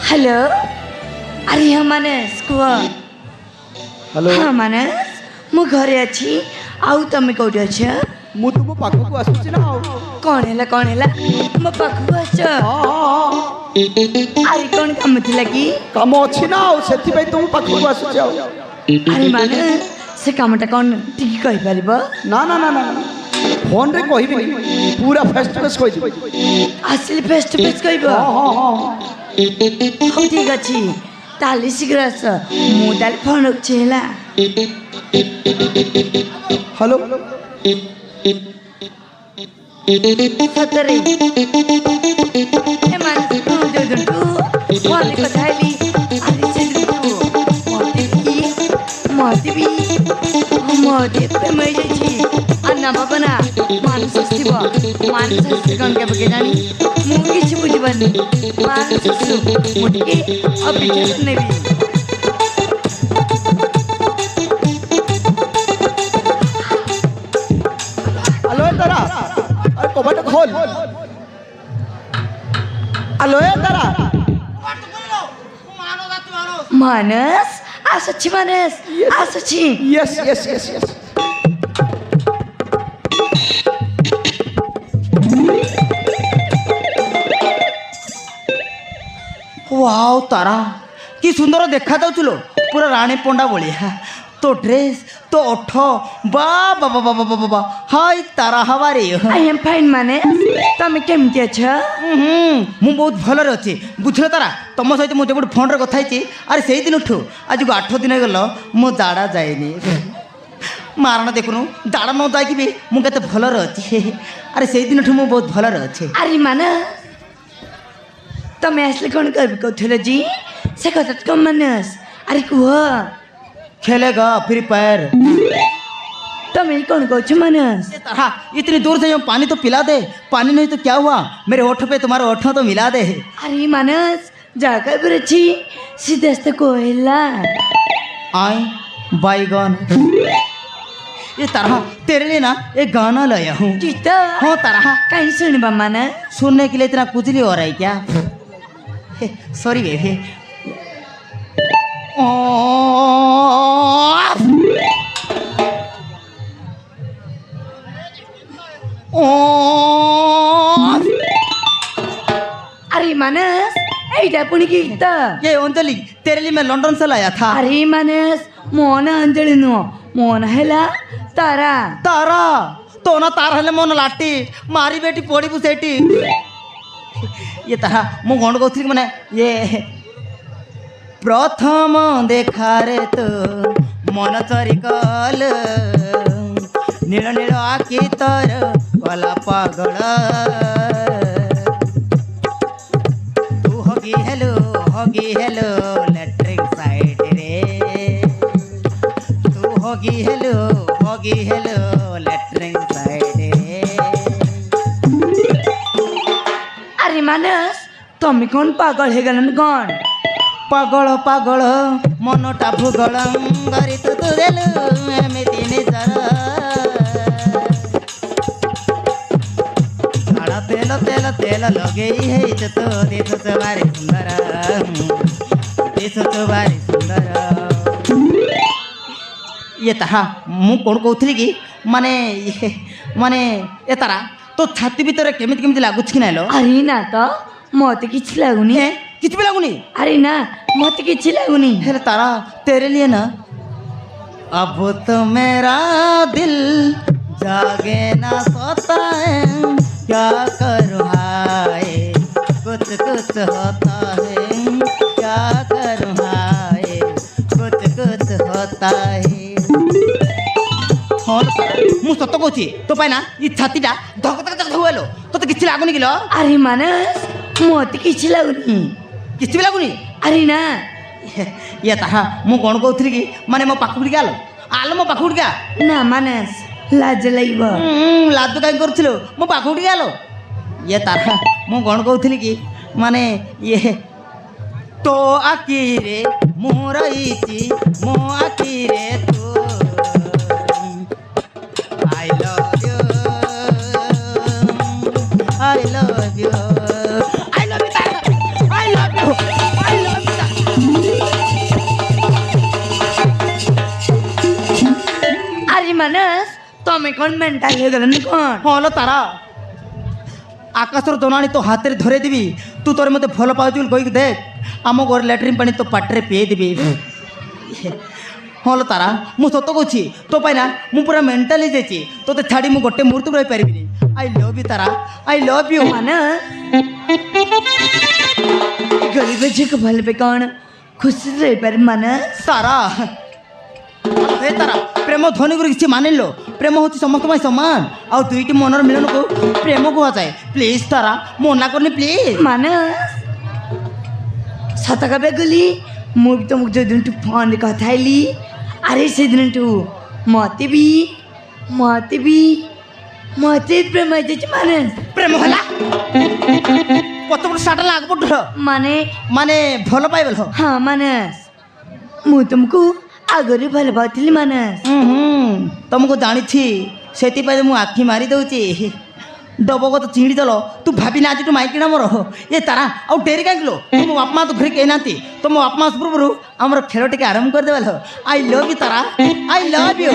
Hello अरे हाँ मानस कुह hello हाँ मानस मु घरे अच्छी आउ तमे कौटी अच्छ मु तुम पाखक आसुची ना कौन है मो पाखु आछ अरे कौन काम थिला कि काम अछि ना सेति भाई तुम पाखक आसुची अरे मानस से कामटा कौन ठीक कहि परिबो ना ना ना ना फोन रे कहबी पूरा फेस टू फेस कहबी असली फेस टू फेस कहबो हां हां हां हो ठीक अछि ताली शीघ्र आस मु ताली फोन उठेला हेलो सतरे ए मानस तू जो तू फोन कथाइली अरे से तू मोदी प्रेम छी अन्ना बाबा ना मानस शिव मानस कौन के बगे जानी मु किछ बुझबनी मानस मुटके अभी नेबी हेलो तारा अरे कबाट खोल हेलो तारा मानस आसछि मानस आसछि yes yes yes yes wow Tara कि सुंदर देखा जाउछलो पूरा रानी पंडा भलिया तो ड्रेस तो ओठ बा बा बा बा बा बा हाय तारा हवारे आई एम फाइन मानस तमे केमति अछ मु बहुत भलरे अच्छे बुझल तारा तुम सहित मुझे गोटे फोन रे कथा होती अरे से दिन उठू आज को 8 दिन गल मो दाड़ा जाएनी मारण देखुनु दाड़ा न जाकि भी मुझे भलरे अच्छे अरे से दिन उठू मु बहुत भलरे अच्छे अरे मानस तमे आसले कौन कहबी कथले जी से कथा कम मानस अरे कुह खेलेगा फ्री फायर तमे कौन कहछ मानस हाँ इतनी दूर से पानी तो पिला दे पानी नहीं तो क्या हुआ मेरे होठ पे तुम्हारे होठों तो मिला दे अरे मानस जाकर बरची सीधे से कोयला आई बाईगन ये तरह तेरे लिए ना एक गाना लाया हूँ जीता हाँ तरह कहीं सुनबा मानस सुनने के लिए इतना कुचली हो रहा है क्या सॉरी बेबी अरे मानस ऐटा पुणी गीत ये अंजलि तेरे लिए मैं लंदन से लाया था अरे मानस मोन अंजलि नु मोन हैला तारा तारा तो ना तार हेले मन लाटी मारी बेटी पड़ी बुसेटी ये तरह मु गण कहथि माने ये प्रथम देखारे तो मन चरी कल नील नील आखि तर कला पागल तू होगी हेलो लेट्रिक साइड रे तू होगी हेलो लेट्रिक साइड रे अरे मानस तमे कौन पागल है गलन कौन पागल पागल मनटा भूगल गरी तू तू देलु एमिति निजर साड़ा तेल तेल तेल लगेई है तो दिस तो भारी सुंदर ये ताहा मु कौन कहथि कि माने ए तारा तो छाती भीतर केमिति केमिति लागुछ कि नालो अरे ना तो मत किछ लागुनी है किछ भी लागुनी अरे ना मत किछ लागुनी है तारा तेरे लिए ना अब तो मेरा दिल जागे ना सोता है क्या करूँ हाय कुछ कुछ होता है क्या करूँ हाय कुछ कुछ होता है हाँ मु सत कहूँ तो पाई ना ये छातीटा धक धक धक हुएलो तो किसी लागुनी किलो अरे मानस मत किछ लागुनी किसी भी लागुनी अरे ना ये ताहा मु कौन कहथि कि माने मो पाखु टिका आलो मो पाखु टिका ना मानस लाज लागिब लाज कहीं करथिलो मो पाखु टिका आलो ये ताहा मु कौन कहथि कि माने ये तो आखि रे मु रहीची मो आखि रे तू I love you I love you I ତମେ କ'ଣ ମେଣ୍ଟାଲ ହେଇଗଲନି କ'ଣ? ହଁ ଲୋ ତାରା ଆକାଶର ଜଣାଣି ତୋ ହାତରେ ଧରେଇ ଦେବି ତୁ ତୋର ମୋତେ ଭଲ ପାଉଛୁ ବୋଲି କହିକି ଦେଖ ଆମ ଘରେ ଲାଟ୍ରିନ୍ ପାଣି ତୋ ପାଟିରେ ପିଏଇ ଦେବି ହଁ ଲୋ ତାରା ମୁଁ ସତ କହୁଛି ତୋ ପାଇଁ ନା ମୁଁ ପୁରା ମେଣ୍ଟାଲ ହେଇଯାଇଛି ତୋତେ ଛାଡ଼ି ମୁଁ ଗୋଟେ ମୁହୂର୍ତ୍ତ ବି ରହିପାରିବିନି I love you Tara I love you Manas ଗରିବ ଝିଅକୁ ଭଲ ପାଇ କ'ଣ ଖୁସି ରହିପାରେ ମାନସ? ତାରା ହେ ତାରା ପ୍ରେମ ଧ୍ୱନିକୁ କିଛି ମାନିଲ ପ୍ରେମ ହେଉଛି ସମସ୍ତଙ୍କ ପାଇଁ ସମାନ ଆଉ ଦୁଇଟି ମନର ମିଳନକୁ ପ୍ରେମ କୁହାଯାଏ ପ୍ଲିଜ୍ ତାରା ମନା କରୁନି ପ୍ଲିଜ୍ ମାନସ ସତ କହିବେ ଗଲି ମୁଁ ବି ତମକୁ ଯେଉଁଦିନଠୁ ଫୋନରେ କଥା ହେଲି ଆରେ ସେଦିନଠୁ ମୋତେ ପ୍ରେମ ହେଇଯାଇଛି ମାନସ। ପ୍ରେମ ହେଲା କତ ବଡ଼ ସାଟା ଲାଗ ପଟର ମାନେ ମାନେ ଭଲ ପାଇବେଲ ହଁ ମାନସ ମୁଁ ତୁମକୁ ଆଗରୁ ଭଲ ପାଉଥିଲି ମାନସ। ତମକୁ ଜାଣିଛି ସେଥିପାଇଁ ମୁଁ ଆଖି ମାରି ଦେଉଛି ଡବଗତ ଚିଡ଼ି ଦେଲ ତୁ ଭାବିନା ଆଜିଠୁ ମାଇକିଣା ମୋର ଏ ତାରା ଆଉ ଡେରି କାହିଁକିଲୋ ମୋ ବାପା ମା ତ ଘରେ କେହି ନାହାନ୍ତି ତ ମୋ ବାପା ମା ପୂର୍ବରୁ ଆମର ଖେଳ ଟିକେ ଆରମ୍ଭ କରିଦେବା I love you Tara I love you